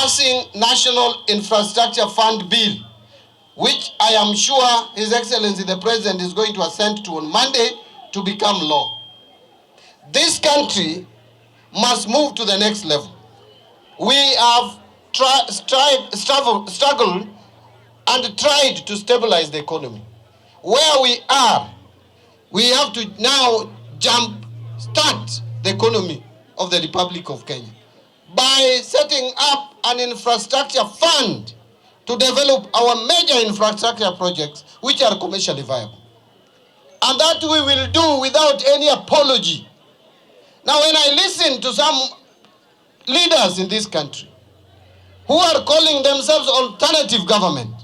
passing National Infrastructure Fund Bill, which I am sure His Excellency the President is going to assent to on Monday to become law. This country must move to the next level. We have struggled and tried to stabilize the economy. Where we are, we have to now start the economy of the Republic of Kenya by setting up an infrastructure fund to develop our major infrastructure projects which are commercially viable. And that we will do without any apology. Now, when I listen to some leaders in this country who are calling themselves alternative government,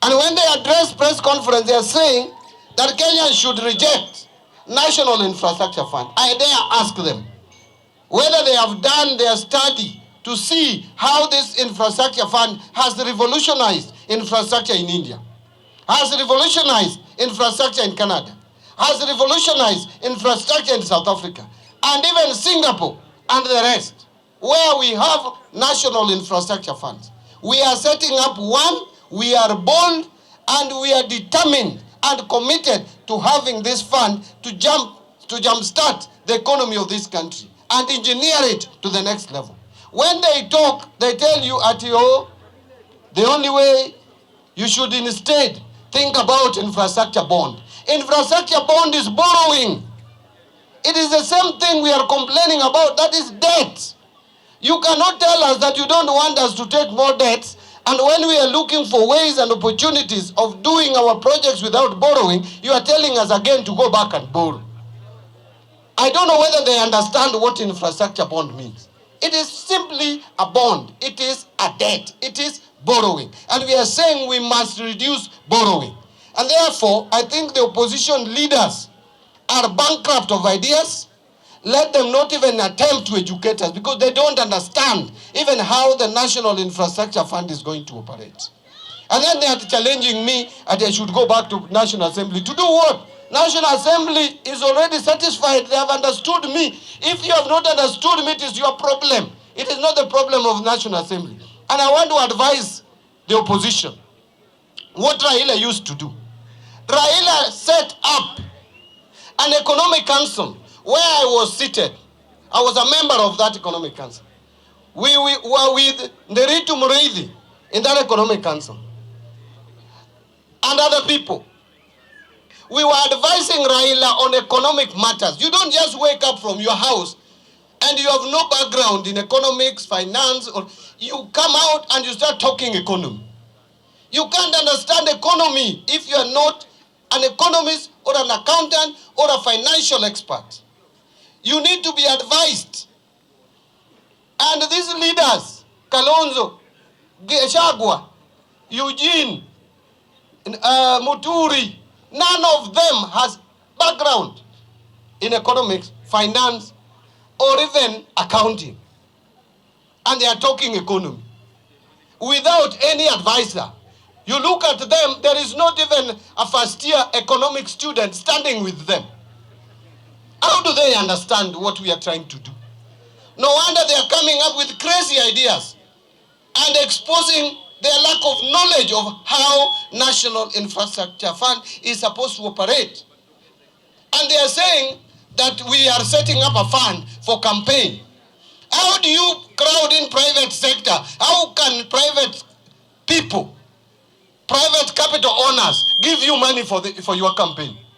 and when they address press conference, they are saying that Kenya should reject National Infrastructure Fund, I dare ask them whether they have done their study to see how this infrastructure fund has revolutionized infrastructure in India, has revolutionized infrastructure in Canada, has revolutionized infrastructure in South Africa, and even Singapore and the rest, where we have national infrastructure funds. We are setting up one, we are bold, and we are determined and committed to having this fund to jumpstart the economy of this country and engineer it to the next level. When they talk, they tell you at the only way you should instead think about infrastructure bond. Infrastructure bond is borrowing. It is the same thing we are complaining about, that is debt. You cannot tell us that you don't want us to take more debts, and when we are looking for ways and opportunities of doing our projects without borrowing, you are telling us again to go back and borrow. I don't know whether they understand what infrastructure bond means. It is simply a bond. It is a debt. It is borrowing. And we are saying we must reduce borrowing. And therefore, I think the opposition leaders are bankrupt of ideas. Let them not even attempt to educate us, because they don't understand even how the National Infrastructure Fund is going to operate. And then they are challenging me that I should go back to National Assembly. To do what? National Assembly is already satisfied. They have understood me. If you have not understood me, it is your problem. It is not the problem of National Assembly. And I want to advise the opposition what Raila used to do. Raila set up an economic council where I was seated. I was a member of that economic council. We were with Nderitu Mureithi in that economic council and other people. We were advising Raila on economic matters. You don't just wake up from your house and you have no background in economics, finance, or you come out and you start talking economy. You can't understand economy if you are not an economist or an accountant or a financial expert. You need to be advised. And these leaders, Kalonzo, Geshagwa, Eugene, Muturi, none of them has background in economics, finance, or even accounting. And they are talking economy without any advisor. You look at them, there is not even a first-year economic student standing with them. How do they understand what we are trying to do? No wonder they are coming up with crazy ideas and exposing their lack of knowledge of how National Infrastructure Fund is supposed to operate. And they are saying that we are setting up a fund for campaign. How do you crowd in private sector? How can private people, private capital owners give you money for your campaign?